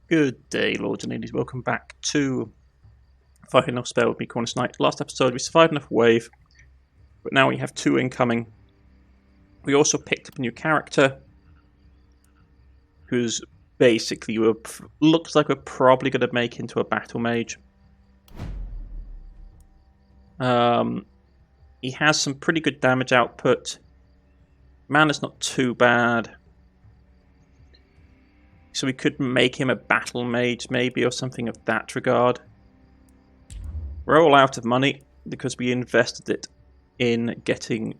Good day, Lords and Ladies. Welcome back to Fighting Enough Spell with me, Cornish-knight. Last episode we survived enough wave, but now we have two incoming. We also picked up a new character who's basically looks like we're probably going to make into a battle mage. He has some pretty good damage output. Mana's not too bad. So we could make him a battle mage, maybe, or something of that regard. We're all out of money because we invested it in getting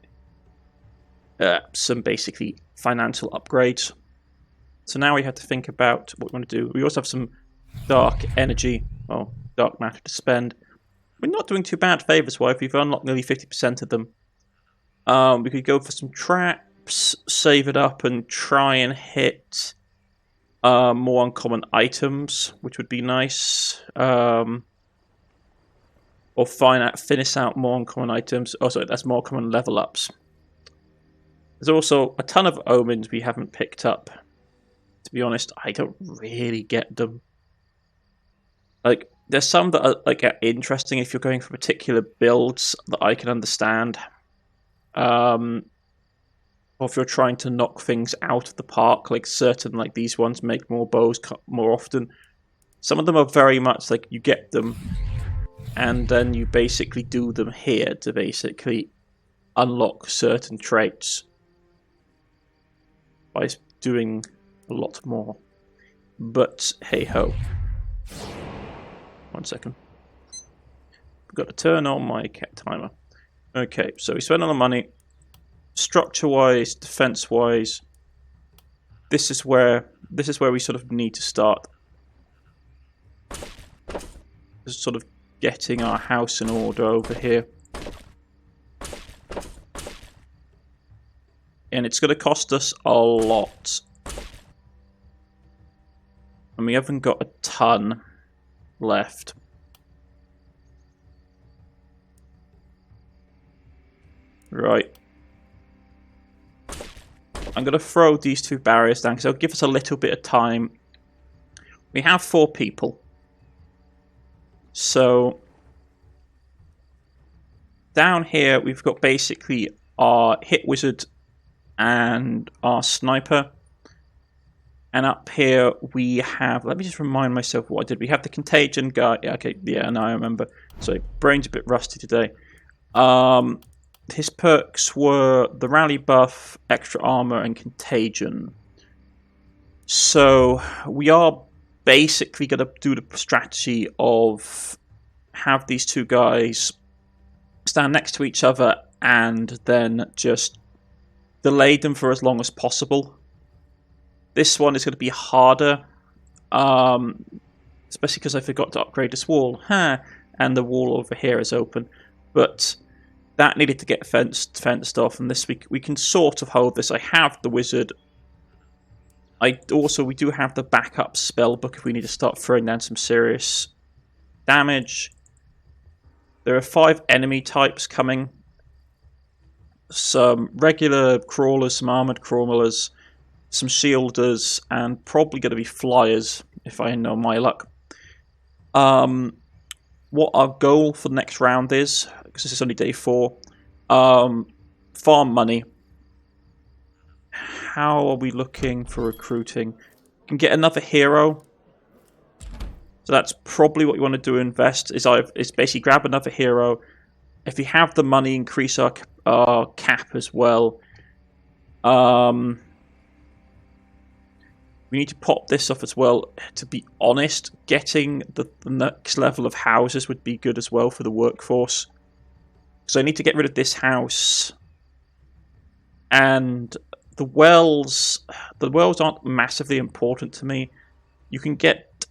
some basically financial upgrades. So now we have to think about what we want to do. We also have some dark energy, or dark matter to spend. We're not doing too bad favours-wise. We've unlocked nearly 50% of them. We could go for some traps, save it up, and try and hit more uncommon items, which would be nice. Or finish out more uncommon items. Oh, sorry, that's more common level ups. There's also a ton of omens we haven't picked up. To be honest, I don't really get them. Like, there's some that are interesting if you're going for particular builds that I can understand. Or if you're trying to knock things out of the park, like certain, like these ones make more bows more often. Some of them are very much like you get them, and then you basically do them here to basically unlock certain traits by doing a lot more. But hey ho. 1 second. I've got to turn on my cat timer. Okay, so we spent all the money. Structure-wise, defense-wise, this is where we sort of need to start. Just sort of getting our house in order over here. And it's going to cost us a lot. And we haven't got a ton left. Right. I'm going to throw these two barriers down because it'll give us a little bit of time. We have 4 people. So down here we've got basically our hit wizard and our sniper. And up here we have, let me just remind myself what I did. We have the contagion guy. Yeah, okay, yeah, now I remember. Sorry, brain's a bit rusty today. His perks were the rally buff, extra armor, and contagion. So we are basically going to do the strategy of have these two guys stand next to each other and then just delay them for as long as possible. This one is going to be harder, especially because I forgot to upgrade this wall. And the wall over here is open. But that needed to get fenced off, and this we can sort of hold this. I have the wizard. We do have the backup spell book if we need to start throwing down some serious damage. There are 5 enemy types coming. Some regular crawlers, some armored crawlers, some shielders, and probably going to be flyers if I know my luck. What our goal for the next round is, because this is only day 4, farm money. How are we looking for recruiting? We can get another hero. So that's probably what you want to do, invest, is basically grab another hero. If we have the money, increase our cap as well. We need to pop this off as well. To be honest, getting the next level of houses would be good as well for the workforce. So I need to get rid of this house. And the wells aren't massively important to me. You can get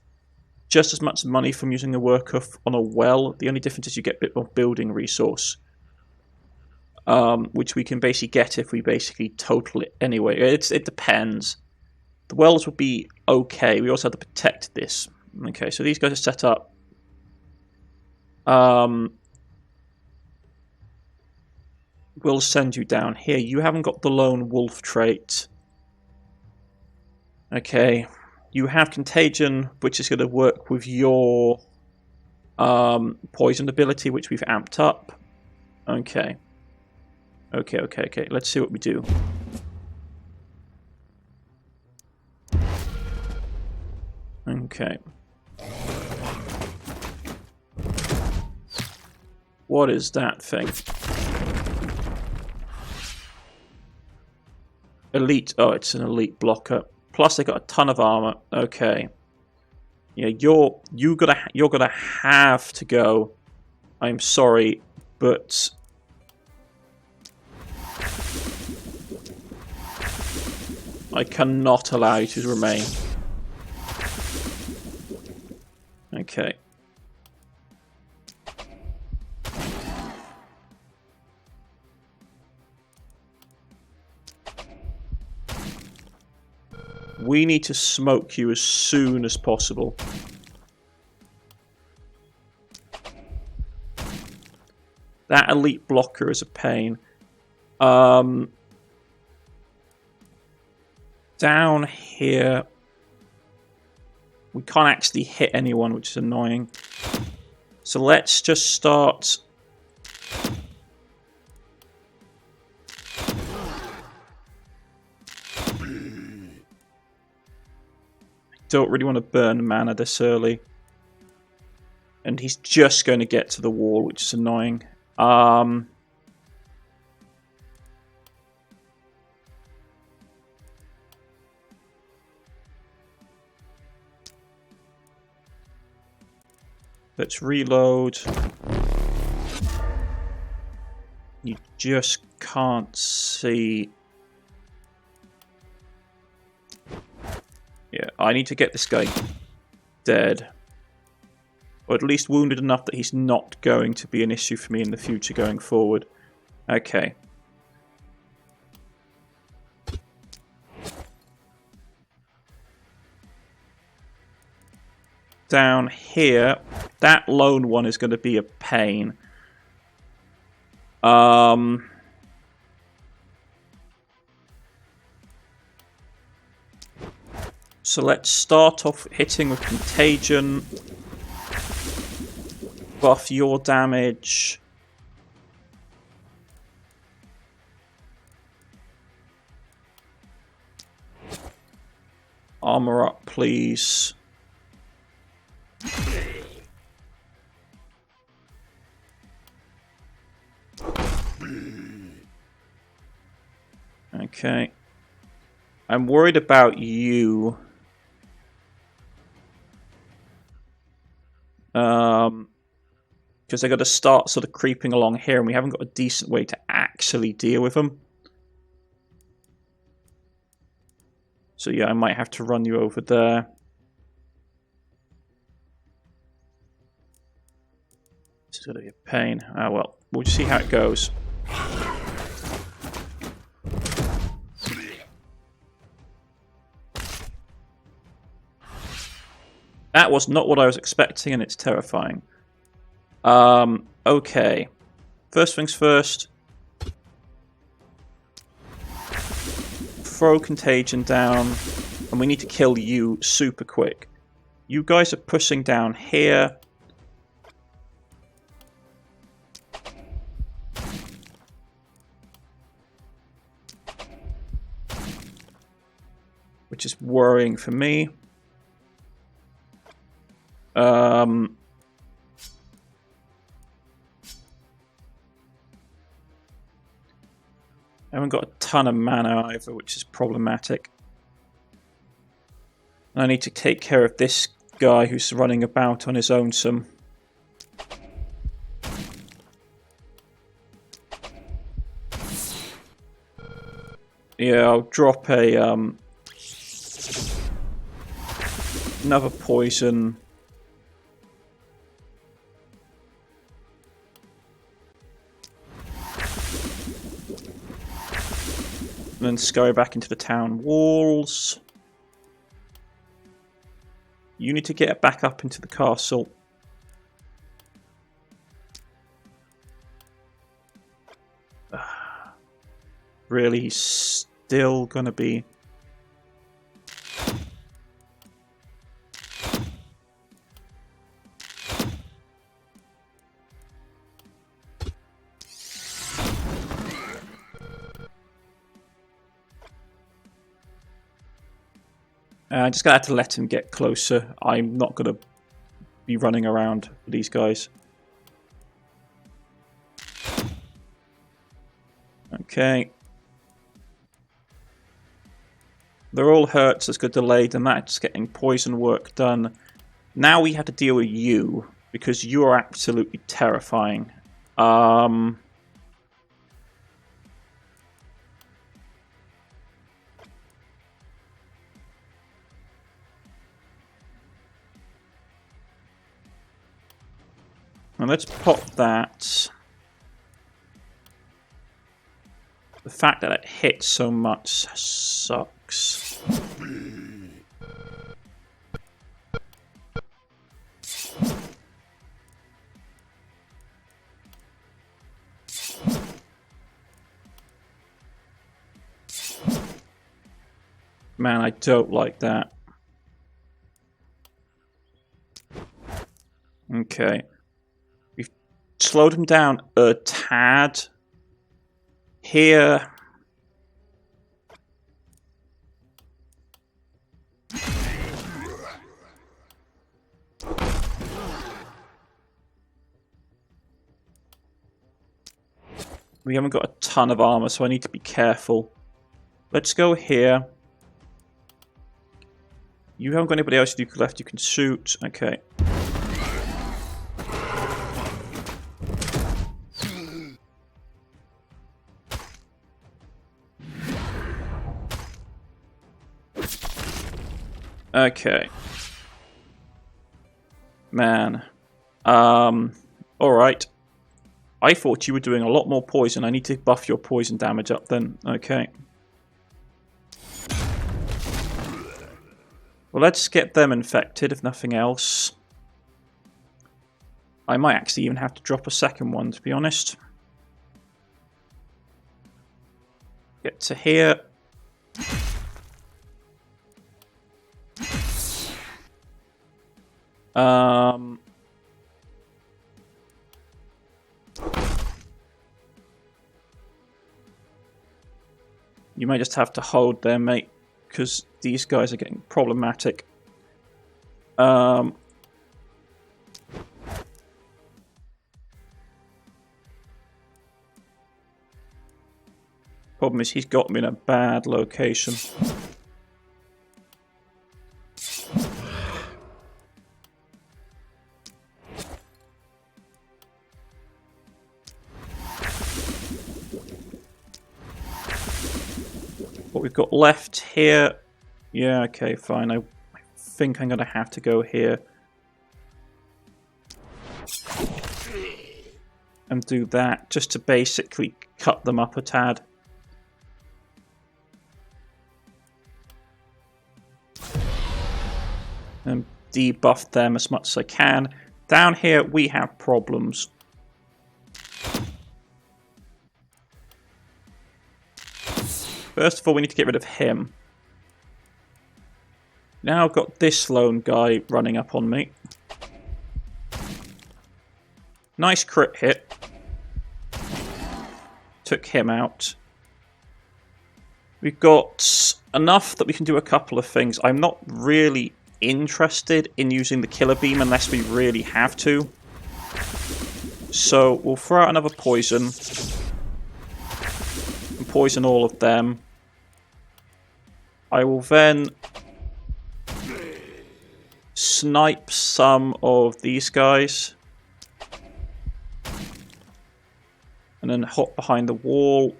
just as much money from using a worker on a well. The only difference is you get a bit more building resource. Which we can basically get if we basically total it anyway. It depends. The wells would be okay. We also have to protect this. Okay, so these guys are set up. We'll send you down here. You haven't got the lone wolf trait. Okay, You have contagion, which is going to work with your poison ability, which we've amped up. Okay. Okay. Let's see what we do. Okay. What is that thing? Elite. Oh, it's an elite blocker. Plus, they got a ton of armor. Okay. Yeah, you're gonna have to go. I'm sorry, but I cannot allow you to remain. Okay. We need to smoke you as soon as possible. That elite blocker is a pain. Down here, we can't actually hit anyone, which is annoying. So let's just start. Don't really want to burn mana this early. And he's just going to get to the wall, which is annoying. Let's reload. You just can't see. Yeah, I need to get this guy dead. Or at least wounded enough that he's not going to be an issue for me in the future going forward. Okay. Down here, that lone one is going to be a pain. So let's start off hitting with Contagion. Buff your damage. Armor up, please. Okay. I'm worried about you. Because they're going to start sort of creeping along here, and we haven't got a decent way to actually deal with them. So yeah, I might have to run you over there. This is going to be a pain. Ah, well, we'll just see how it goes. That was not what I was expecting, and it's terrifying. Okay. First things first. Throw Contagion down, and we need to kill you super quick. You guys are pushing down here. Which is worrying for me. I haven't got a ton of mana either, which is problematic. I need to take care of this guy who's running about on his own some. Yeah, I'll drop a another poison. And then scurry back into the town walls. You need to get back up into the castle. Really, he's still gonna be... I'm just going to have to let him get closer. I'm not going to be running around with these guys. Okay. They're all hurt, so it's got delayed, and that's getting poison work done. Now we have to deal with you, because you are absolutely terrifying. And let's pop that. The fact that it hits so much sucks. Man, I don't like that. Okay. We've slowed him down a tad. Here. We haven't got a ton of armor, so I need to be careful. Let's go here. You haven't got anybody else left you can shoot. Okay. Okay. Man. Alright. I thought you were doing a lot more poison. I need to buff your poison damage up then. Okay. Well, let's get them infected, if nothing else. I might actually even have to drop a second one, to be honest. Get to here. You may just have to hold there, mate, because these guys are getting problematic. Problem is he's got me in a bad location. What we've got left here. Yeah, okay, fine. I think I'm going to have to go here. And do that, just to basically cut them up a tad. And debuff them as much as I can. Down here, we have problems. First of all, we need to get rid of him. Now I've got this lone guy running up on me. Nice crit hit. Took him out. We've got enough that we can do a couple of things. I'm not really interested in using the killer beam unless we really have to. So we'll throw out another poison. And poison all of them. I will then snipe some of these guys. And then hop behind the wall.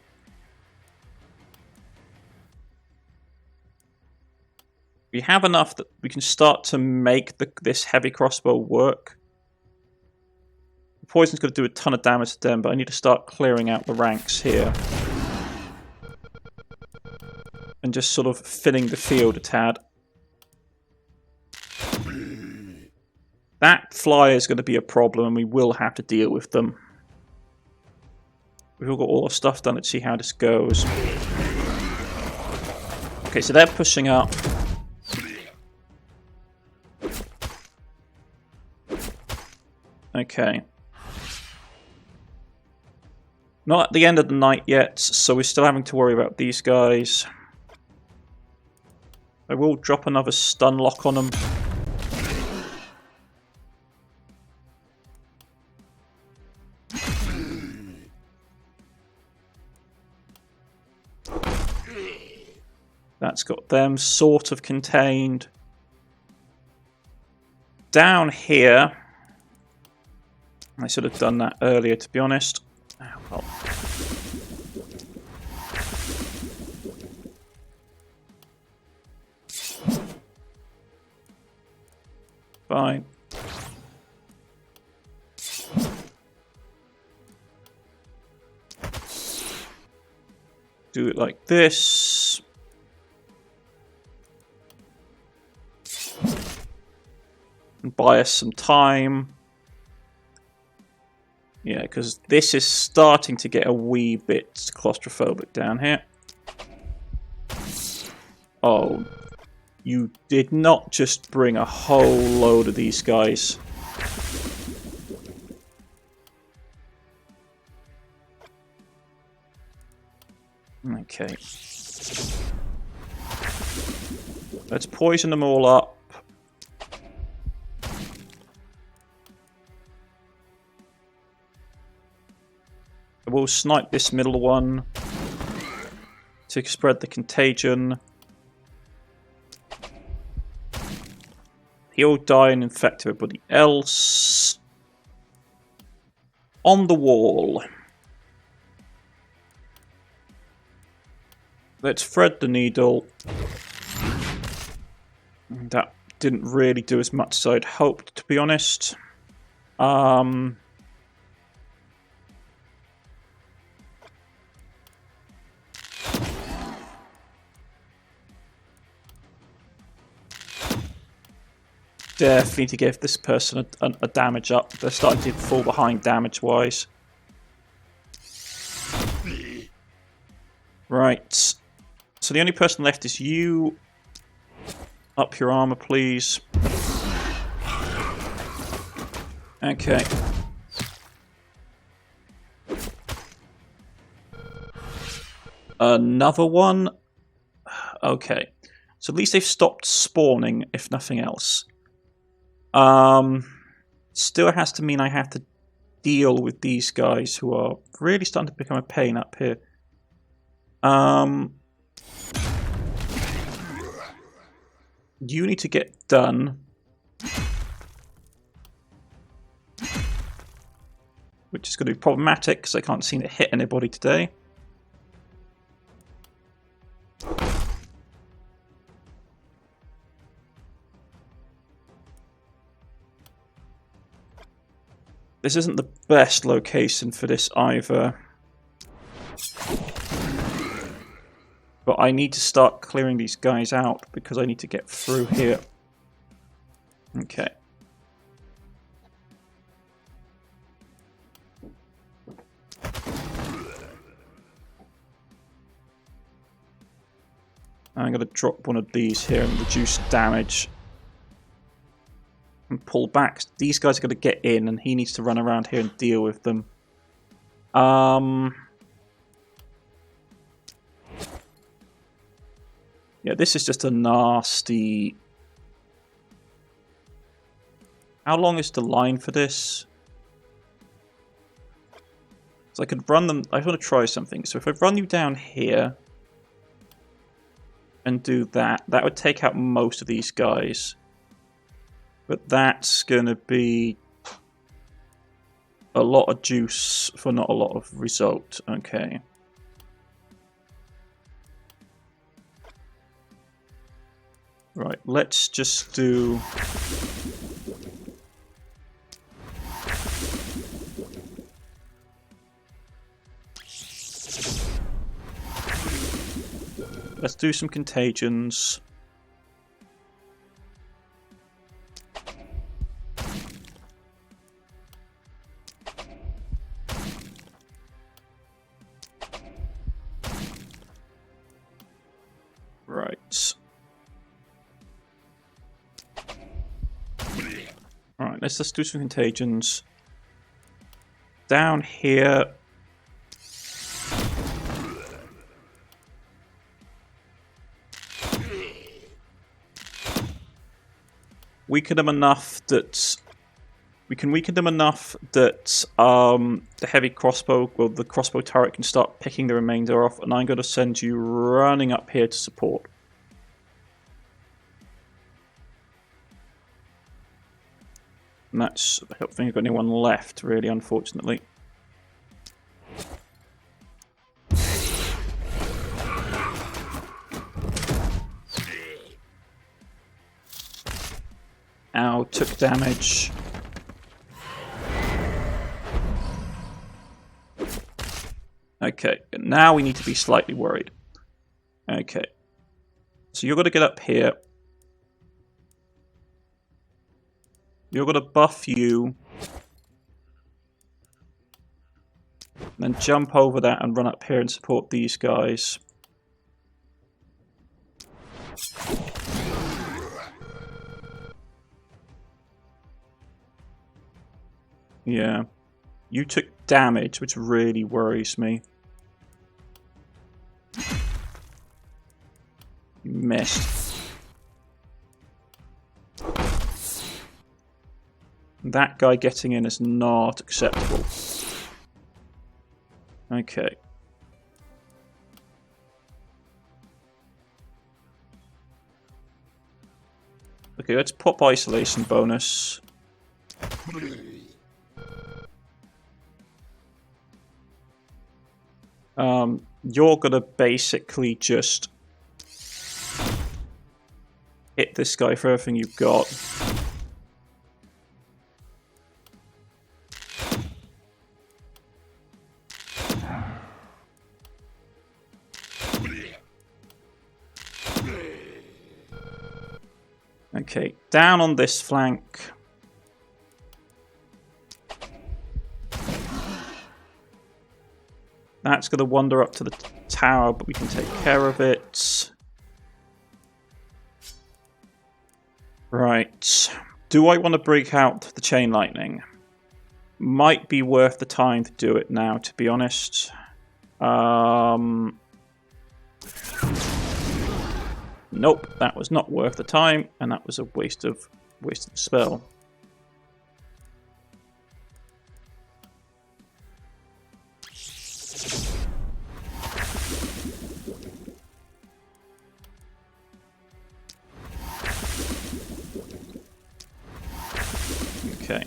We have enough that we can start to make this heavy crossbow work. The poison's going to do a ton of damage to them, but I need to start clearing out the ranks here. And just sort of filling the field a tad. That flyer is going to be a problem, and we will have to deal with them. We've all got all our stuff done. Let's see how this goes. Okay, so they're pushing up. Okay. Not at the end of the night yet, so we're still having to worry about these guys. I will drop another stun lock on them. That's got them sort of contained. Down here, I should have done that earlier, to be honest. Oh, well. Fine. Do it like this. And buy us some time. Yeah, because this is starting to get a wee bit claustrophobic down here. Oh, you did not just bring a whole load of these guys. Okay. Let's poison them all up. We'll snipe this middle one to spread the contagion. He'll die and infect everybody else. On the wall. Let's thread the needle. That didn't really do as much as I'd hoped, to be honest. Definitely need to give this person a damage up. They're starting to fall behind damage-wise. Right. So the only person left is you. Up your armor, please. Okay. Another one. Okay. So at least they've stopped spawning, if nothing else. Still has to mean I have to deal with these guys who are really starting to become a pain up here. You need to get done. Which is going to be problematic because I can't seem to hit anybody today. This isn't the best location for this either. But I need to start clearing these guys out because I need to get through here. Okay. I'm going to drop one of these here and reduce damage. And pull back. These guys are going to get in and he needs to run around here and deal with them. Yeah, this is just a nasty... How long is the line for this? So I could run them... I want to try something. So if I run you down here... and do that, that would take out most of these guys. But that's going to be a lot of juice for not a lot of result. Okay. Right, let's just do... Let's do some contagions. Right. Alright, let's just do some contagions. Down here. weaken them enough that we can weaken them enough that the heavy crossbow, well, the crossbow turret can start picking the remainder off, and I'm going to send you running up here to support. And that's, I don't think I've got anyone left, really, unfortunately. Ow, took damage. Okay, now we need to be slightly worried. Okay. So you're going to get up here. You're going to buff you. Then jump over that and run up here and support these guys. Yeah. You took damage, which really worries me. You missed. That guy getting in is not acceptable. Okay. Okay, let's pop isolation bonus. You're gonna basically just hit this guy for everything you've got. Okay, down on this flank. That's going to wander up to the tower, but we can take care of it. Right. Do I want to break out the chain lightning? Might be worth the time to do it now, to be honest. Nope, that was not worth the time, and that was a waste of the spell. Okay.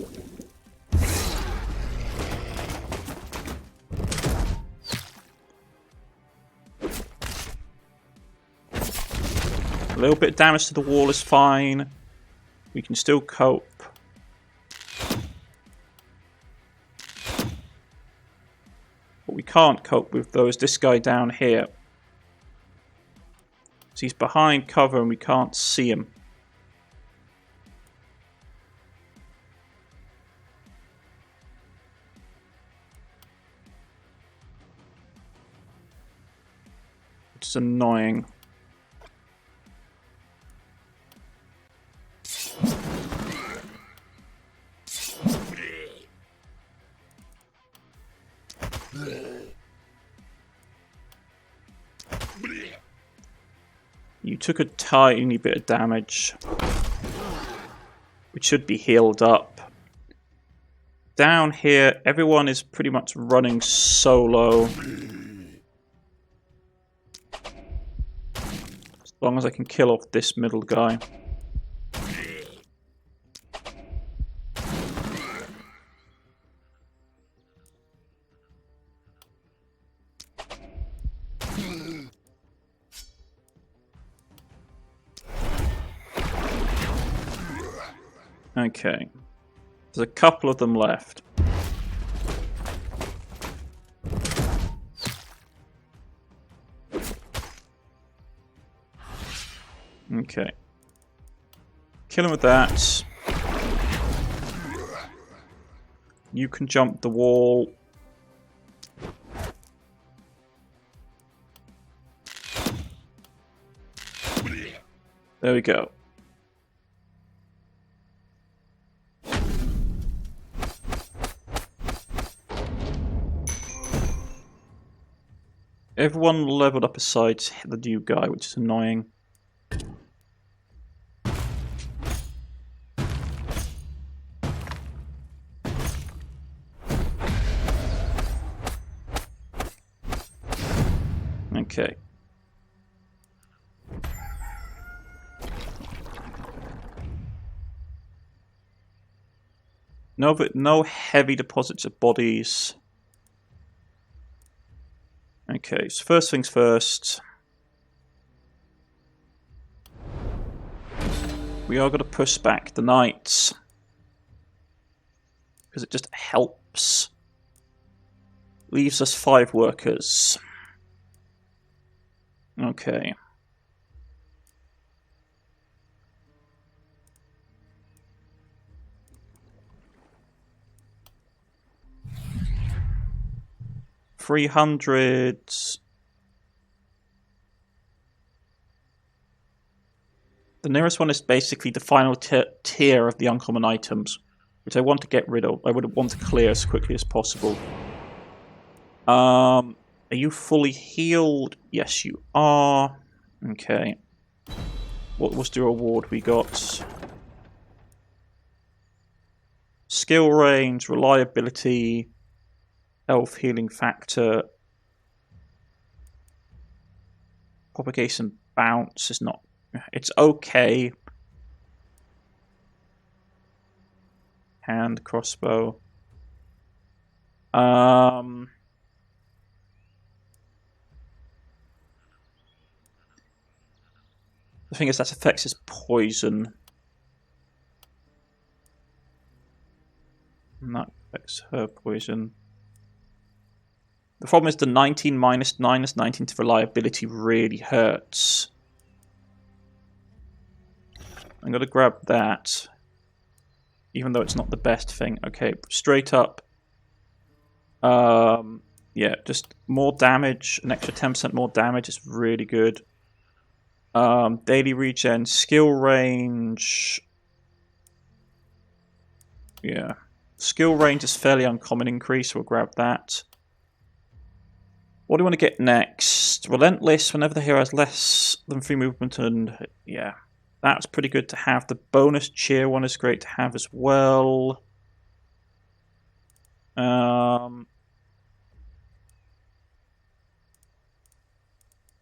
A little bit of damage to the wall is fine. We can still cope. What we can't cope with, though, is this guy down here. So he's behind cover and we can't see him. Which is annoying. You took a tiny bit of damage, which should be healed up. Down here, everyone is pretty much running solo. As long as I can kill off this middle guy. Okay, there's a couple of them left. Okay, kill him with that. You can jump the wall. There we go. Everyone leveled up aside the new guy, which is annoying. Okay. No heavy deposits of bodies. Okay, so first things first. We are going to push back the knights. Because it just helps. Leaves us 5 workers. Okay. $300. The nearest one is basically the final tier of the uncommon items, which I want to get rid of. I would want to clear as quickly as possible. Are you fully healed? Yes, you are. Okay. What was the reward we got? Skill range, reliability, health healing factor. Propagation bounce is not... It's okay. Hand crossbow. The thing is, that affects his poison. And that affects her poison. The problem is the 19 minus 9 is 19 to reliability really hurts. I'm going to grab that. Even though it's not the best thing. Okay, straight up. Yeah, just more damage. An extra 10% more damage is really good. Daily regen, skill range. Yeah. Skill range is fairly uncommon increase, so we'll grab that. What do we want to get next? Relentless, whenever the hero has less than 3 movement, and yeah. That's pretty good to have. The bonus cheer one is great to have as well.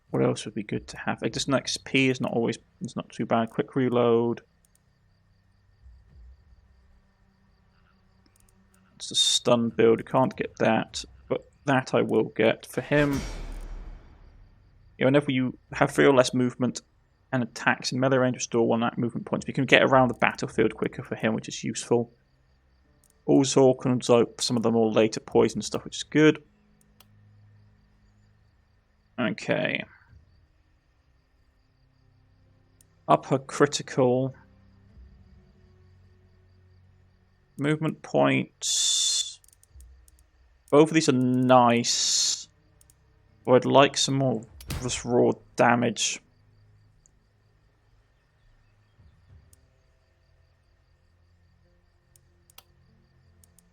What else would be good to have? Additional XP is not too bad. Quick reload. It's a stun build. You can't get that, but that I will get for him. Yeah, whenever you have 3 or less movement and attacks in melee range, restore 1 movement points. We can get around the battlefield quicker for him, which is useful. Also can absorb some of the more later poison stuff, which is good. Okay. Up her critical. Movement points. Both of these are nice. But I'd like some more just raw damage.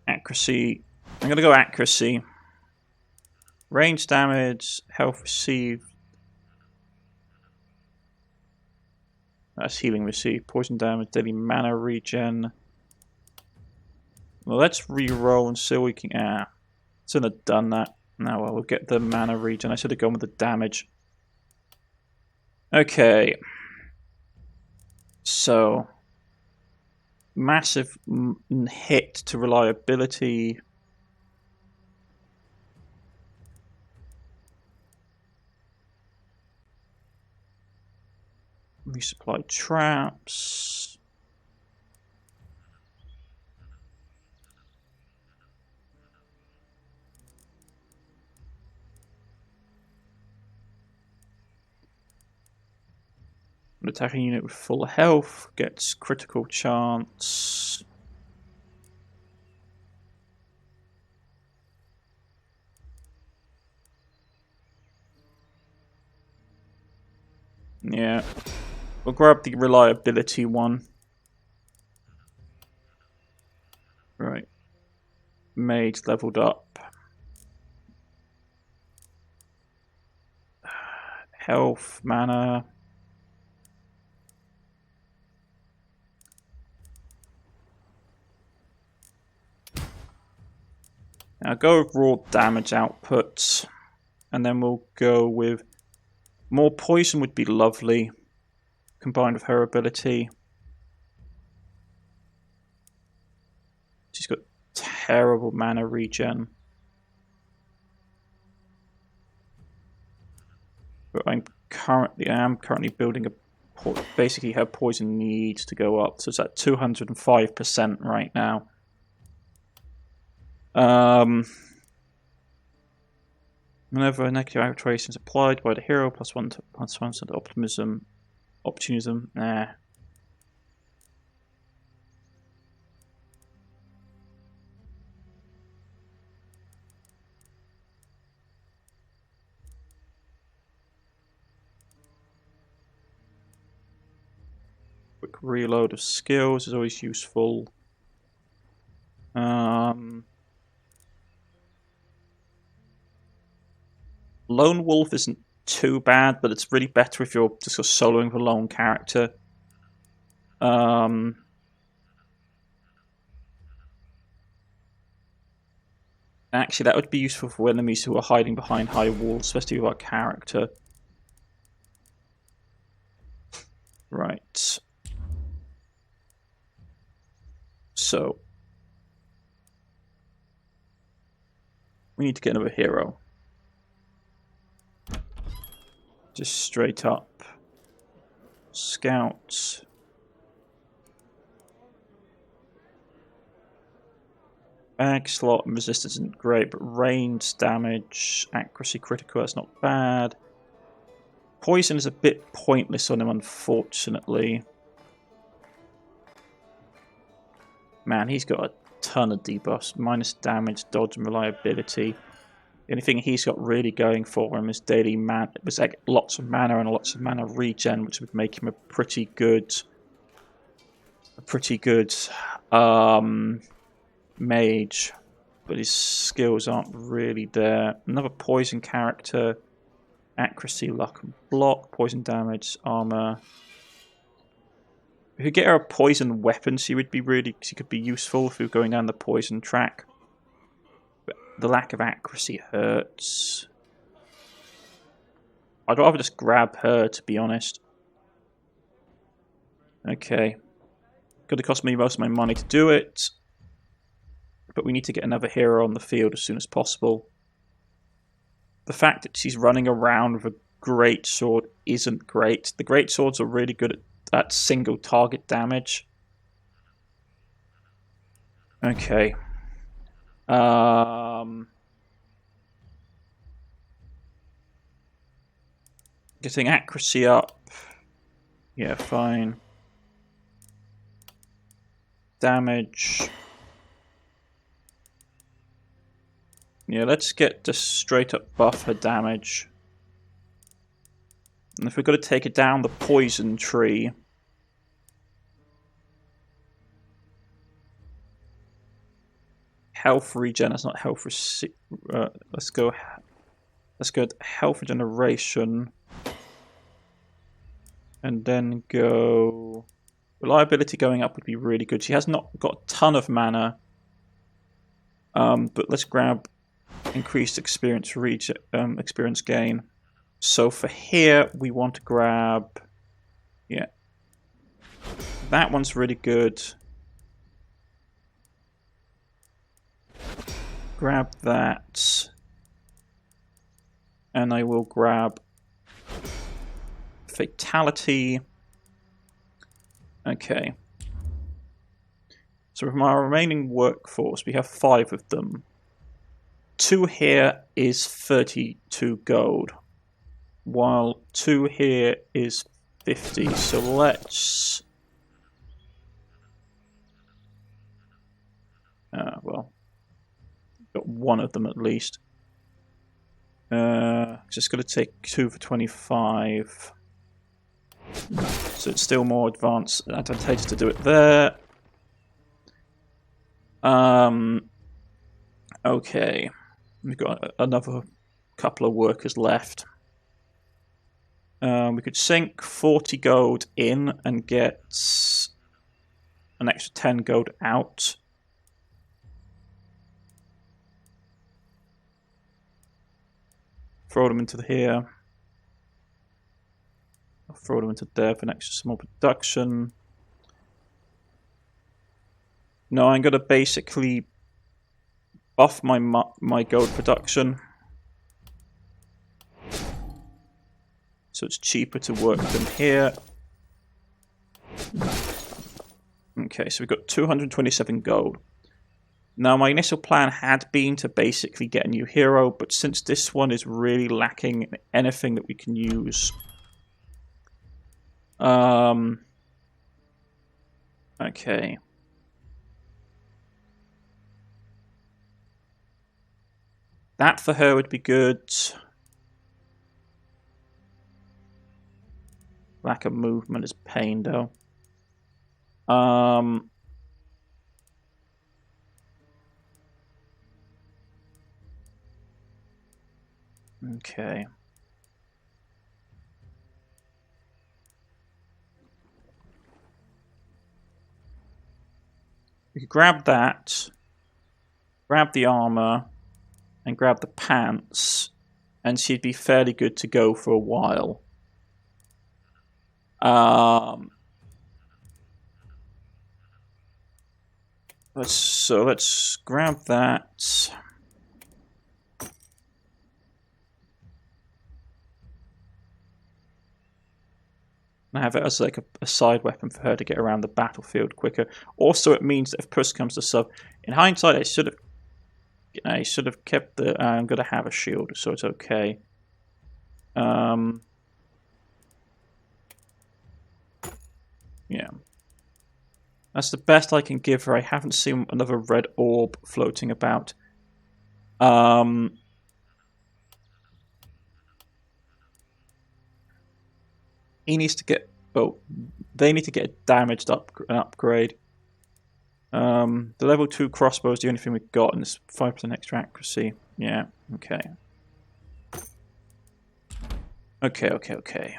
Accuracy. I'm going to go accuracy. Range damage, health received. That's healing received. Poison damage, daily mana regen. Well, let's re-roll and see what we can... shouldn't have done that. Now we'll get the mana regen. I should have gone with the damage. Okay. So... massive hit to reliability. Resupply traps. An attacking unit with full health gets critical chance. Yeah. We'll grab the reliability one. Right. Mage leveled up. Health, mana. Now go with raw damage output. And then we'll go with More poison would be lovely, combined with her ability. She's got terrible mana regen. But I am currently building basically her poison needs to go up, so it's at 205% right now. Whenever a negative activation is applied by the hero, +1 to optimism. Nah. Quick reload of skills is always useful. Lone Wolf isn't too bad, but it's really better if you're just soloing with a lone character. Actually, that would be useful for enemies who are hiding behind high walls, especially with our character. Right. So, we need to get another hero. Just straight up. Scouts. Bag slot and resistance isn't great, but range, damage, accuracy, critical, that's not bad. Poison is a bit pointless on him, unfortunately. Man, he's got a ton of debuffs. Minus damage, dodge, and reliability. The only thing he's got really going for him is daily mana. It was like lots of mana and lots of mana regen, which would make him a pretty good mage. But his skills aren't really there. Another poison character. Accuracy, luck, and block. Poison damage, armor. If we could get her a poison weapon, she could be useful if we were going down the poison track. But the lack of accuracy hurts. I'd rather just grab her, to be honest. Okay. Gonna cost me most of my money to do it. But we need to get another hero on the field as soon as possible. The fact that she's running around with a great sword isn't great. The great swords are really good at single target damage. Okay. Getting accuracy up. Yeah, fine. Damage. Yeah, let's get just straight up buff her damage. And if we're going to take it down the poison tree... Health regen, that's not health... let's go health regeneration. And then go... Reliability going up would be really good. She has not got a ton of mana. But let's grab increased experience gain. So for here, we want to grab... Yeah. That one's really good. Grab that. And I will grab... Fatality. Okay. So from our remaining workforce, we have 5 of them. 2 here is 32 gold, while 2 here is 50. So let's... well, got 1 of them at least. Just going to take 2 for 25. So it's still more advantageous to do it there. Okay. We've got another couple of workers left. We could sink 40 gold in and get an extra 10 gold out. Throw them into here. I'll throw them into there for an extra small production. No, I'm going to basically buff my gold production. So it's cheaper to work them here. Okay, so we've got 227 gold. Now, my initial plan had been to basically get a new hero, but since this one is really lacking anything that we can use... Okay. That for her would be good. Lack of movement is pain, though. Okay. We could grab that, grab the armor, and grab the pants, and she'd be fairly good to go for a while. Let's grab that. And have it as like a side weapon for her to get around the battlefield quicker. Also, it means that if push comes to shove, in hindsight, I should have kept the. I'm going to have a shield, so it's okay. Yeah. That's the best I can give her. I haven't seen another red orb floating about. He needs to get... Oh, they need to get a damaged upgrade. The level 2 crossbow is the only thing we've got, and it's 5% extra accuracy. Yeah, okay. Okay.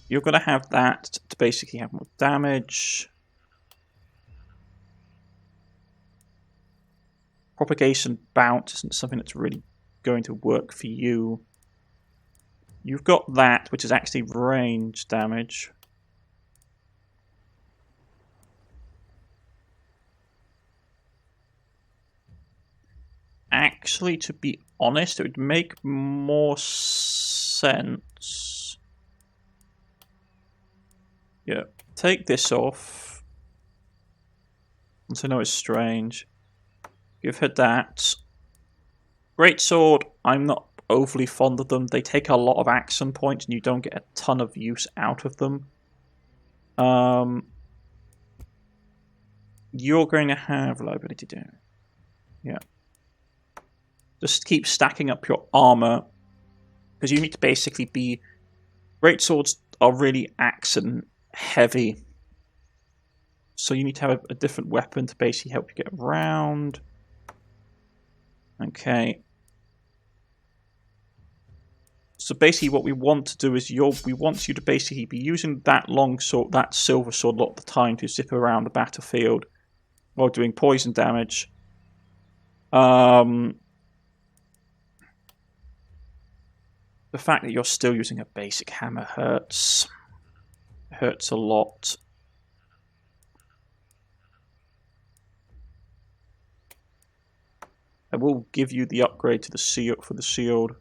You're going to have that to basically have more damage. Propagation bounce isn't something that's really going to work for you. You've got that, which is actually range damage. Actually, to be honest, it would make more sense. Yeah, take this off. So I know it's strange. Give her that. Greatsword, I'm not overly fond of them. They take a lot of action points and you don't get a ton of use out of them. You're going to have reliability to do. Yeah. Just keep stacking up your armor. Because you need to basically be... Greatswords are really action heavy. So you need to have a different weapon to basically help you get around. Okay. So basically what we want to do is we want you to basically be using that long sword, that silver sword a lot of the time to zip around the battlefield while doing poison damage. The fact that you're still using a basic hammer hurts. Hurts a lot. I will give you the upgrade to the shield for the shield.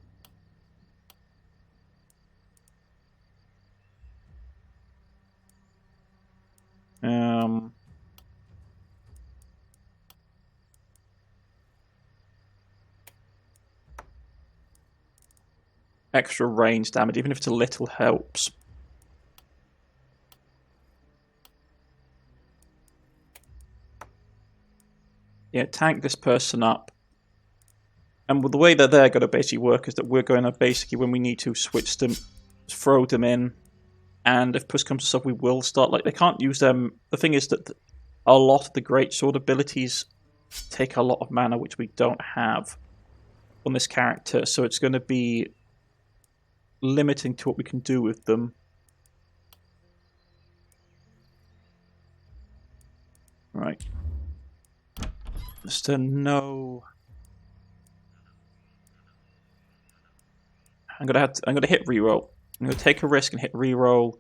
Extra range damage, even if it's a little, helps. Yeah, tank this person up. And the way that they're going to basically work is that we're going to basically, when we need to, switch them, throw them in. And if push comes to shove, we will start, like, they can't use them. The thing is that a lot of the greatsword abilities take a lot of mana, which we don't have on this character. So it's going to be limiting to what we can do with them. Right. Mr. No. I'm gonna hit reroll. I'm gonna take a risk and hit reroll.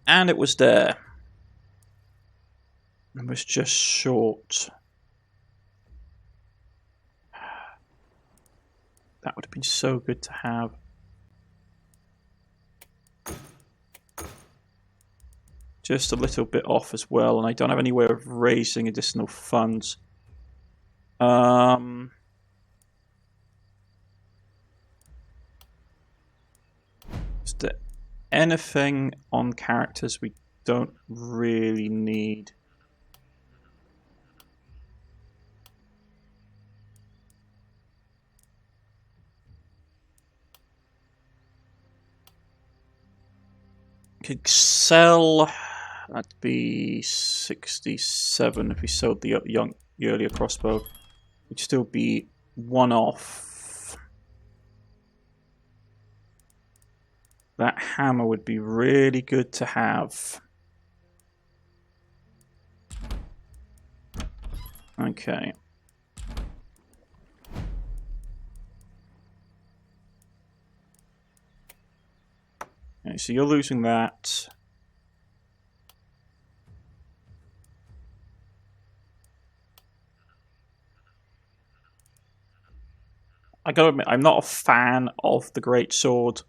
And it was there. It was just short. That would have been so good to have. Just a little bit off as well, and I don't have any way of raising additional funds. Is there anything on characters we don't really need? Could sell. That'd be 67 if we sold the earlier crossbow. It'd still be one off. That hammer would be really good to have. Okay. Okay, so you're losing that. I gotta admit, I'm not a fan of the greatsword.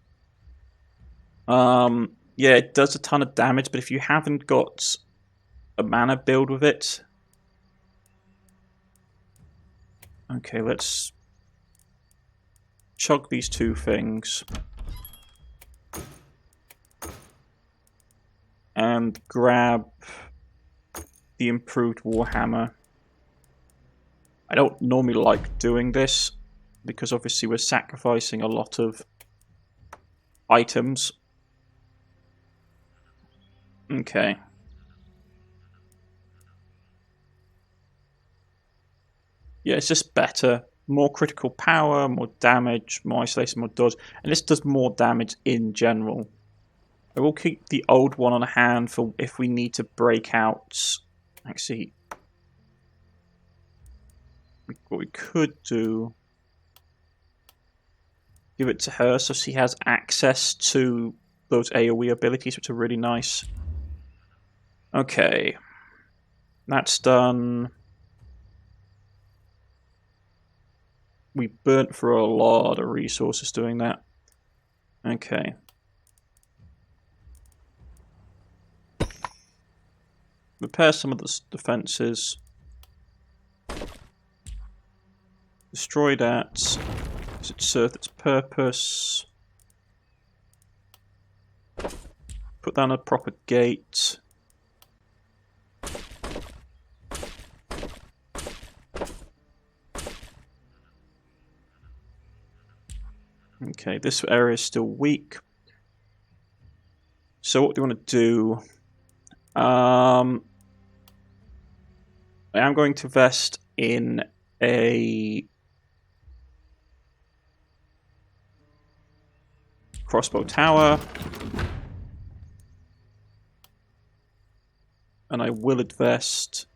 Yeah, it does a ton of damage, but if you haven't got a mana build with it... Okay, let's chug these two things. And grab the improved Warhammer. I don't normally like doing this, because obviously we're sacrificing a lot of items. Okay. Yeah, it's just better. More critical power, more damage, more isolation, more dodge. And this does more damage in general. I will keep the old one on hand for if we need to break out. Actually, what we could do... Give it to her so she has access to those AoE abilities, which are really nice. Okay. That's done. We burnt through a lot of resources doing that. Okay. Repair some of the defenses. Destroy that. Does it serve its purpose? Put down a proper gate. Okay, this area is still weak. So what do you want to do? I am going to invest in a crossbow tower. And I will invest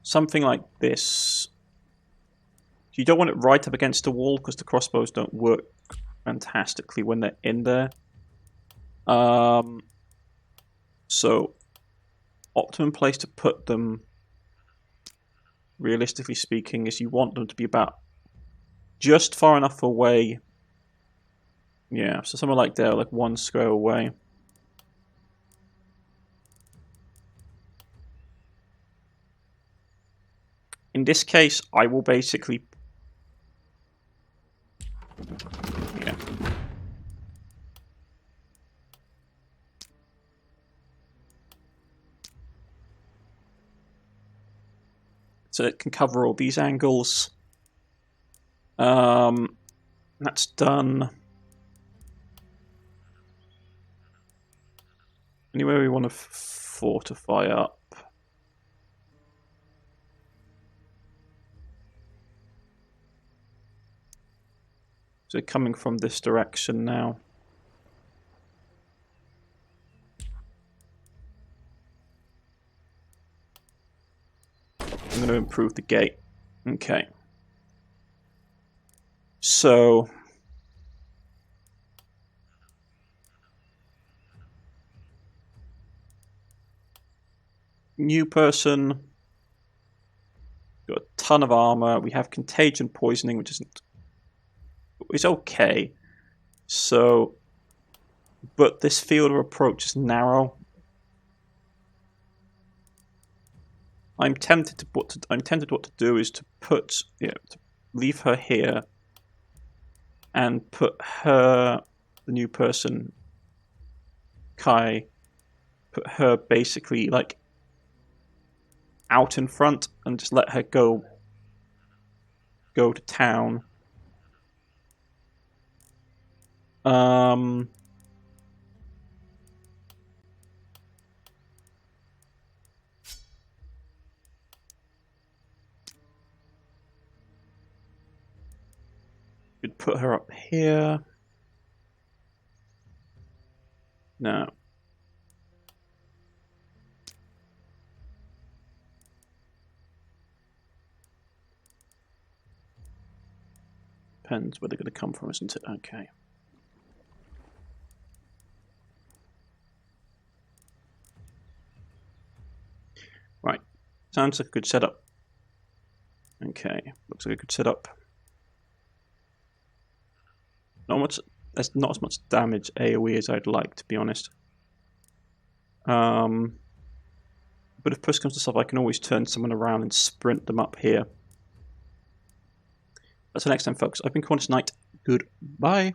something like this. You don't want it right up against the wall because the crossbows don't work fantastically when they're in there. So, optimum place to put them, realistically speaking, is you want them to be about just far enough away. Yeah, so somewhere like there, like 1 square away. In this case, I will basically... Yeah. So it can cover all these angles. That's done. Anywhere we want to fortify up. So coming from this direction now. I'm going to improve the gate. Okay. So... new person. Got a ton of armor. We have contagion poisoning, which isn't... it's okay. So... but this field of approach is narrow. I'm tempted what to do is to put, to leave her here, and put her, the new person, Kai, put her basically like out in front and just let her go to town. Could put her up here. No. Depends where they're going to come from, isn't it? Okay. Right. Sounds like a good setup. Okay. Looks like a good setup. There's not as much damage AoE as I'd like, to be honest. But if push comes to shove, I can always turn someone around and sprint them up here. That's the next time, folks. I've been Cornish-knight. Goodbye.